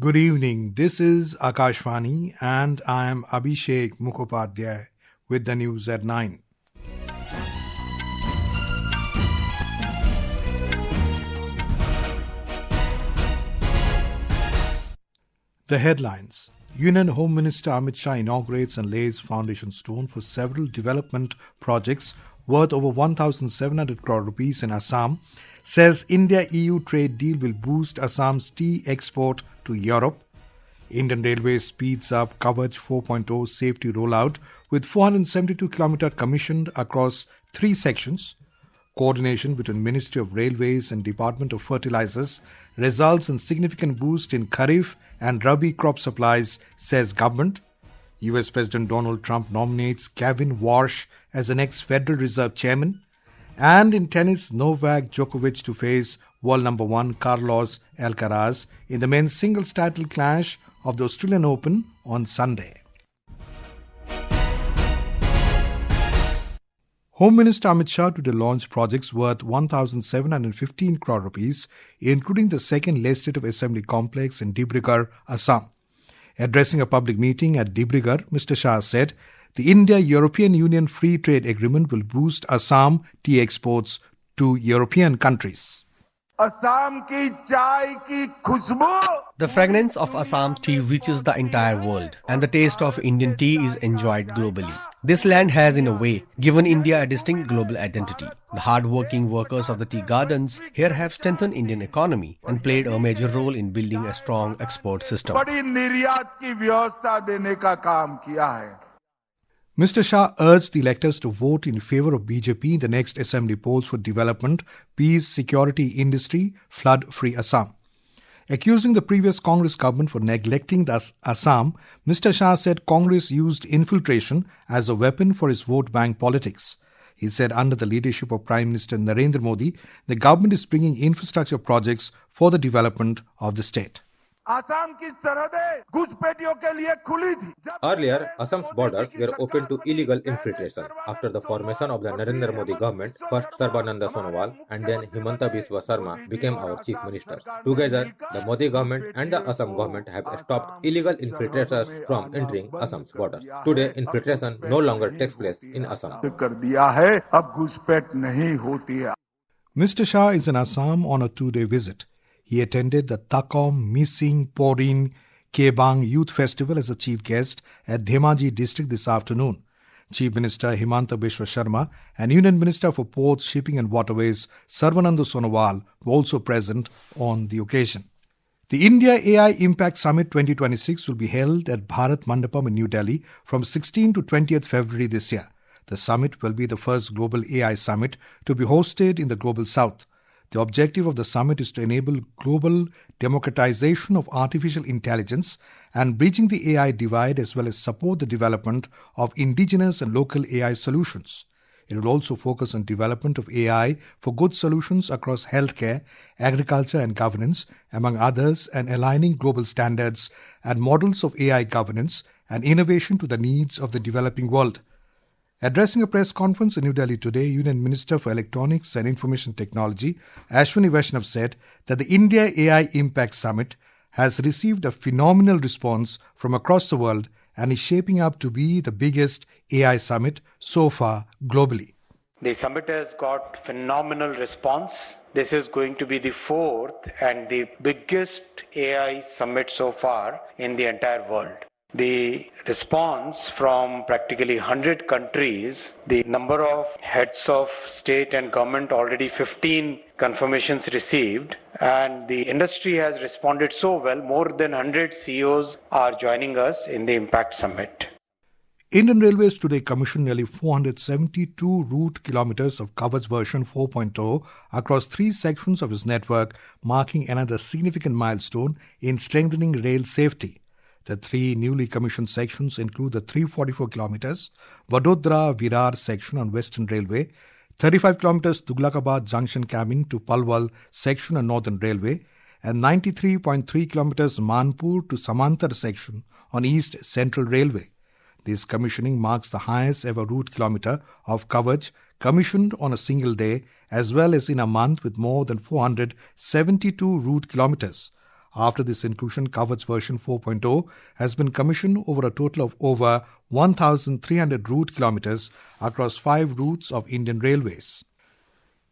Good evening. This is Akashvani and I am Abhishek Mukhopadhyay with the news at 9. The headlines. Union Home Minister Amit Shah inaugurates and lays foundation stone for several development projects worth over 1,700 crore rupees in Assam, says India-EU trade deal will boost Assam's tea export to Europe. Indian Railways speeds up Kavach 4.0 safety rollout with 472 km commissioned across 3 sections. Coordination between Ministry of Railways and Department of Fertilizers results in significant boost in Kharif and Rabi crop supplies, says government. US President Donald Trump nominates Warsh as the next Federal Reserve Chairman. And in tennis, Novak Djokovic to face world number 1 Carlos Alcaraz in the men's singles title clash of the Australian Open on Sunday. Home Minister Amit Shah today launched projects worth 1,715 crore rupees, including the second Legislative Assembly complex in Dibrugarh, Assam. Addressing a public meeting at Dibrugarh, Mr. Shah said, the India-European Union Free Trade Agreement will boost Assam tea exports to European countries. The fragrance of Assam tea reaches the entire world, and the taste of Indian tea is enjoyed globally. This land has, in a way, given India a distinct global identity. The hard-working workers of the tea gardens here have strengthened Indian economy and played a major role in building a strong export system. Mr. Shah urged the electors to vote in favour of BJP in the next assembly polls for development, peace, security, industry, flood-free Assam. Accusing the previous Congress government for neglecting the Assam, Mr. Shah said Congress used infiltration as a weapon for its vote bank politics. He said under the leadership of Prime Minister Narendra Modi, the government is bringing infrastructure projects for the development of the state. Earlier, Assam's borders were open to illegal infiltration. After the formation of the Narendra Modi government, first Sarbananda Sonowal and then Himanta Biswa Sarma became our chief ministers. Together, the Modi government and the Assam government have stopped illegal infiltrators from entering Assam's borders. Today, infiltration no longer takes place in Assam. Mr. Shah is in Assam on a 2-day visit. He attended the Takom Mising Porin Kebang Youth Festival as a chief guest at Dhemaji district this afternoon. Chief Minister Himanta Biswa Sarma and Union Minister for Ports, Shipping and Waterways Sarbananda Sonowal were also present on the occasion. The India AI Impact Summit 2026 will be held at Bharat Mandapam in New Delhi from 16 to 20th February this year. The summit will be the first global AI summit to be hosted in the Global South. The objective of the summit is to enable global democratization of artificial intelligence and bridging the AI divide as well as support the development of indigenous and local AI solutions. It will also focus on development of AI for good solutions across healthcare, agriculture and governance, among others, and aligning global standards and models of AI governance and innovation to the needs of the developing world. Addressing a press conference in New Delhi today, Union Minister for Electronics and Information Technology, Ashwini Vaishnav, said that the India AI Impact Summit has received a phenomenal response from across the world and is shaping up to be the biggest AI summit so far globally. The summit has got phenomenal response. This is going to be the 4th and the biggest AI summit so far in the entire world. The response from practically 100 countries, the number of heads of state and government, already 15 confirmations received, and the industry has responded so well. More than 100 CEOs are joining us in the Impact Summit. Indian Railways today commissioned nearly 472 route kilometers of Kavach version 4.0 across 3 sections of its network, marking another significant milestone in strengthening rail safety. The 3 newly commissioned sections include the 344 kilometers Vadodara-Virar section on Western Railway, 35 kilometers Tughlakabad Junction Cabin to Palwal section on Northern Railway, and 93.3 kilometers Manpur to Samantar section on East Central Railway. This commissioning marks the highest ever route kilometer of Kavach commissioned on a single day, as well as in a month with more than 472 route kilometers. After this inclusion, Kavach version 4.0 has been commissioned over a total of over 1,300 route kilometers across 5 routes of Indian Railways.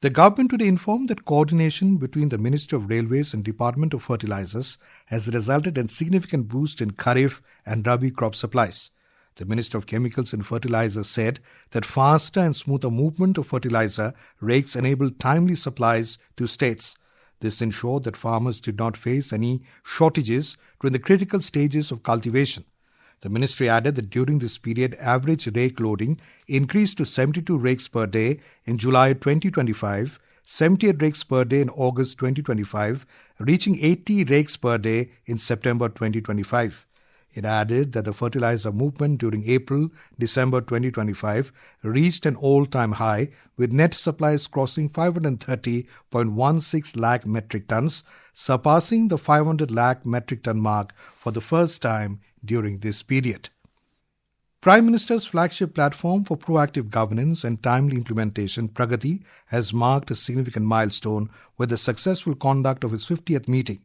The government today informed that coordination between the Ministry of Railways and Department of Fertilizers has resulted in significant boost in Kharif and Rabi crop supplies. The Minister of Chemicals and Fertilizers said that faster and smoother movement of fertilizer rakes enabled timely supplies to states. This ensured that farmers did not face any shortages during the critical stages of cultivation. The ministry added that during this period, average rake loading increased to 72 rakes per day in July 2025, 78 rakes per day in August 2025, reaching 80 rakes per day in September 2025. It added that the fertilizer movement during April-December 2025 reached an all-time high, with net supplies crossing 530.16 lakh metric tons, surpassing the 500 lakh metric ton mark for the first time during this period. Prime Minister's flagship platform for proactive governance and timely implementation, Pragati, has marked a significant milestone with the successful conduct of its 50th meeting.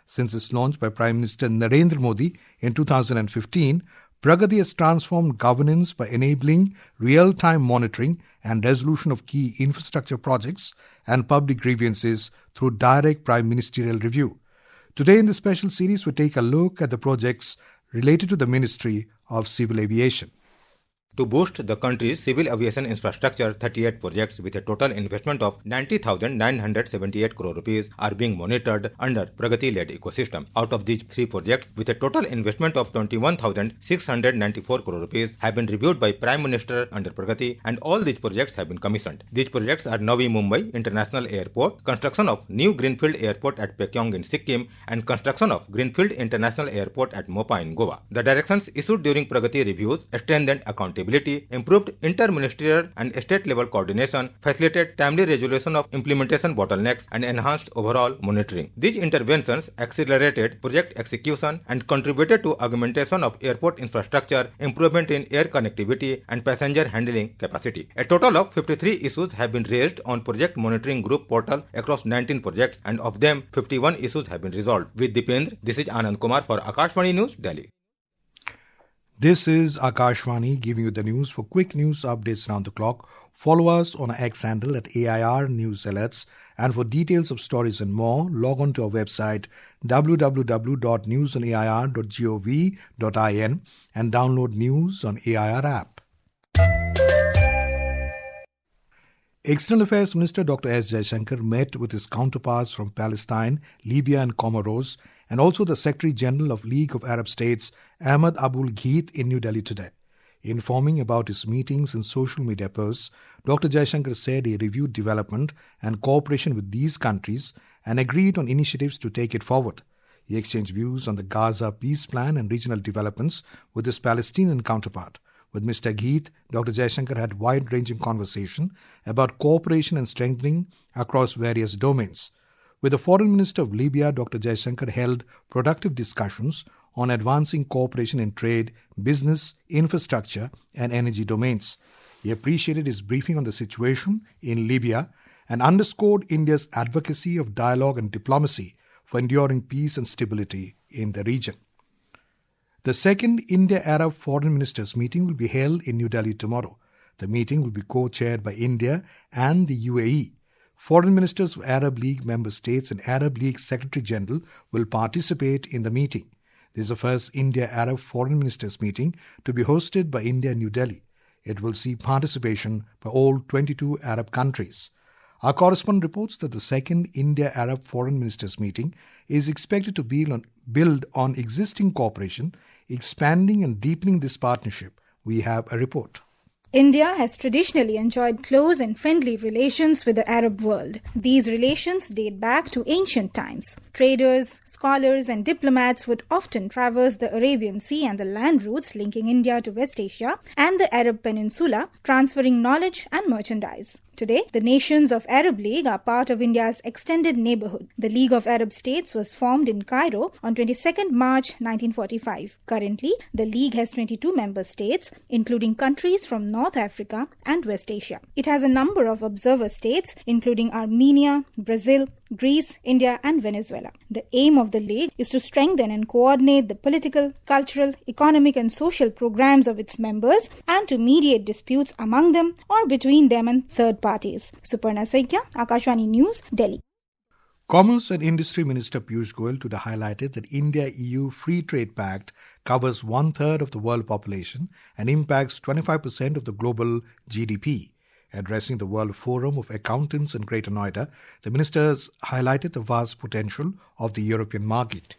Since its launch by Prime Minister Narendra Modi in 2015, Pragati has transformed governance by enabling real-time monitoring and resolution of key infrastructure projects and public grievances through direct Prime Ministerial review. Today in this special series, we take a look at the projects related to the Ministry of Civil Aviation. To boost the country's civil aviation infrastructure, 38 projects with a total investment of 90,978 crore rupees are being monitored under Pragati-led ecosystem. Out of these 3 projects with a total investment of 21,694 crore rupees have been reviewed by Prime Minister under Pragati, and all these projects have been commissioned. These projects are Navi Mumbai International Airport, construction of new Greenfield Airport at Pakyong in Sikkim, and construction of Greenfield International Airport at Mopa in Goa. The directions issued during Pragati reviews strengthened accountability, improved inter-ministerial and state-level coordination, facilitated timely resolution of implementation bottlenecks, and enhanced overall monitoring. These interventions accelerated project execution and contributed to augmentation of airport infrastructure, improvement in air connectivity, and passenger handling capacity. A total of 53 issues have been raised on Project Monitoring Group portal across 19 projects, and of them, 51 issues have been resolved. With Dipendra, this is Anand Kumar for Akashvani News, Delhi. This is Akashvani giving you the news. For quick news updates around the clock, follow us on our X handle at AIR News Alerts. And for details of stories and more, log on to our website www.newsonair.gov.in and download News on AIR app. External Affairs Minister Dr. S. Jaishankar met with his counterparts from Palestine, Libya and Comoros, and also the Secretary General of League of Arab States, Ahmad Abul Gheet, in New Delhi today. Informing about his meetings in social media posts, Dr. Jaishankar said he reviewed development and cooperation with these countries and agreed on initiatives to take it forward. He exchanged views on the Gaza peace plan and regional developments with his Palestinian counterpart. With Mr. Gheet, Dr. Jaishankar had wide-ranging conversation about cooperation and strengthening across various domains. With the Foreign Minister of Libya, Dr. Jaishankar held productive discussions on advancing cooperation in trade, business, infrastructure, and energy domains. He appreciated his briefing on the situation in Libya and underscored India's advocacy of dialogue and diplomacy for enduring peace and stability in the region. The second India-Arab Foreign Ministers meeting will be held in New Delhi tomorrow. The meeting will be co-chaired by India and the UAE. Foreign Ministers of Arab League member states and Arab League Secretary General will participate in the meeting. This is the first India-Arab Foreign Ministers meeting to be hosted by India in New Delhi. It will see participation by all 22 Arab countries. Our correspondent reports that the second India-Arab Foreign Ministers meeting is expected to build on existing cooperation, expanding and deepening this partnership. We have a report. India has traditionally enjoyed close and friendly relations with the Arab world. These relations date back to ancient times. Traders, scholars and diplomats would often traverse the Arabian Sea and the land routes linking India to West Asia and the Arab Peninsula, transferring knowledge and merchandise. Today, the nations of Arab League are part of India's extended neighborhood. The League of Arab States was formed in Cairo on 22nd March 1945. Currently, the League has 22 member states, including countries from North Africa and West Asia. It has a number of observer states, including Armenia, Brazil, Greece, India and Venezuela. The aim of the league is to strengthen and coordinate the political, cultural, economic and social programs of its members and to mediate disputes among them or between them and third parties. Suparna Saikya, Akashvani News, Delhi. Commerce and Industry Minister Piyush Goyal today highlighted that India-EU Free Trade Pact covers 1/3 of the world population and impacts 25% of the global GDP. Addressing the World Forum of Accountants in Greater Noida, the ministers highlighted the vast potential of the European market.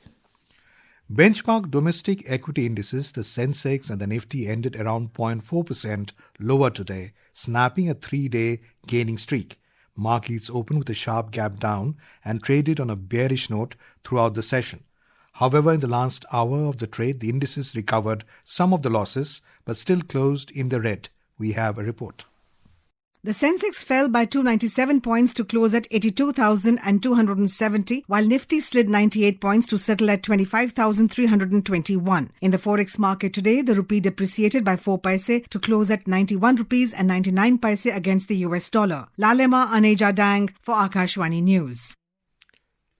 Benchmark domestic equity indices, the Sensex and the Nifty ended around 0.4% lower today, snapping a 3-day gaining streak. Markets opened with a sharp gap down and traded on a bearish note throughout the session. However, in the last hour of the trade, the indices recovered some of the losses but still closed in the red. We have a report. The Sensex fell by 297 points to close at 82,270, while Nifty slid 98 points to settle at 25,321. In the forex market today, the rupee depreciated by 4 paise to close at 91 rupees and 99 paise against the US dollar. Lalema Aneja Dang for Akashvani News.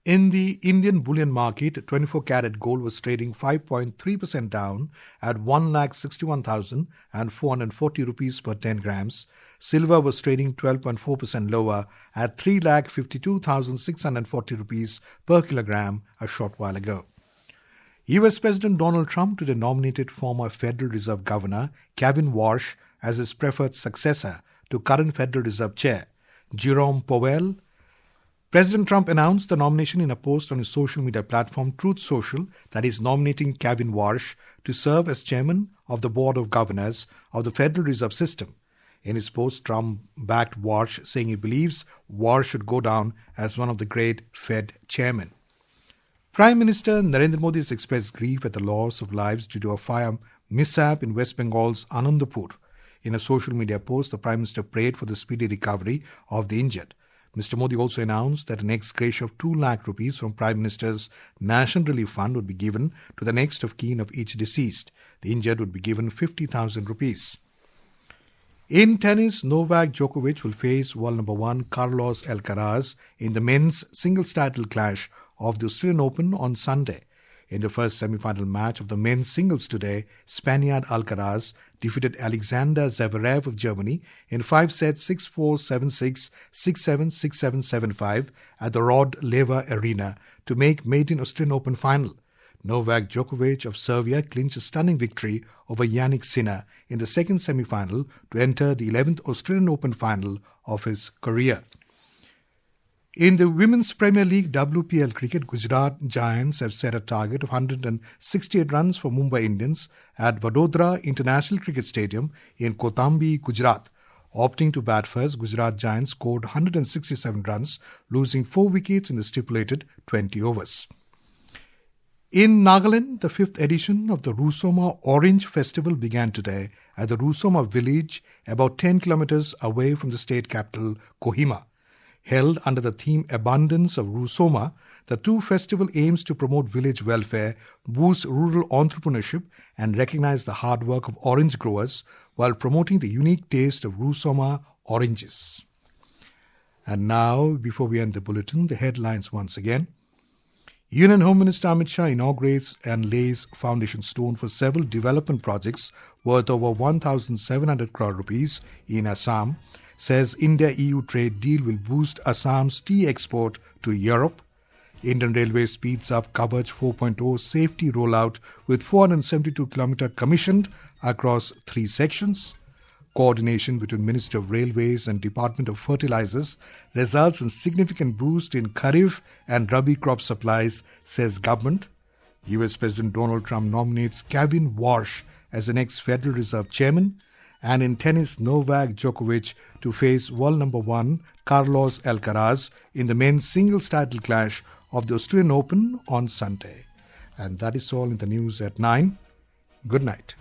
In the Indian bullion market, 24-carat gold was trading 5.3% down at 1,61,440 rupees per 10 grams. Silver was trading 12.4% lower at 3,52,640 rupees per kilogram a short while ago. US President Donald Trump today nominated former Federal Reserve Governor Kevin Warsh as his preferred successor to current Federal Reserve Chair Jerome Powell. President Trump announced the nomination in a post on his social media platform Truth Social that is nominating Kevin Warsh to serve as chairman of the Board of Governors of the Federal Reserve System. In his post, Trump backed Warsh, saying he believes Warsh should go down as one of the great Fed chairmen. Prime Minister Narendra Modi has expressed grief at the loss of lives due to a fire mishap in West Bengal's Anandapur. In a social media post, the Prime Minister prayed for the speedy recovery of the injured. Mr. Modi also announced that an ex-gratia of 2 lakh rupees from Prime Minister's National Relief Fund would be given to the next of kin of each deceased. The injured would be given 50,000 rupees. In tennis, Novak Djokovic will face world number 1 Carlos Alcaraz in the men's singles title clash of the Australian Open on Sunday. In the first semi-final match of the men's singles today, Spaniard Alcaraz defeated Alexander Zverev of Germany in 5 sets 6-4, 7-6, 6-7, 6-7, 7-5 at the Rod Laver Arena to make maiden Australian Open final. Novak Djokovic of Serbia clinched a stunning victory over Yannick Sinner in the second semi-final to enter the 11th Australian Open final of his career. In the Women's Premier League WPL cricket, Gujarat Giants have set a target of 168 runs for Mumbai Indians at Vadodara International Cricket Stadium in Kotambi, Gujarat. Opting to bat first, Gujarat Giants scored 167 runs, losing 4 wickets in the stipulated 20 overs. In Nagaland, the 5th edition of the Rusoma Orange Festival began today at the Rusoma village, about 10 kilometers away from the state capital, Kohima. Held under the theme Abundance of Rusoma, the 2 festival aims to promote village welfare, boost rural entrepreneurship and recognize the hard work of orange growers while promoting the unique taste of Rusoma oranges. And now, before we end the bulletin, the headlines once again. Union Home Minister Amit Shah inaugurates and lays foundation stone for several development projects worth over 1,700 crore rupees in Assam. Says India-EU trade deal will boost Assam's tea export to Europe. Indian Railways speeds up Kavach 4.0 safety rollout with 472 km commissioned across 3 sections. Coordination between Ministry of Railways and Department of Fertilizers results in significant boost in Kharif and Rabi crop supplies, says government. US President Donald Trump nominates Kevin Warsh as the next Federal Reserve Chairman. And in tennis, Novak Djokovic to face world number 1 Carlos Alcaraz in the men's singles title clash of the Australian Open on Sunday. And that is all in the news at 9. Good night.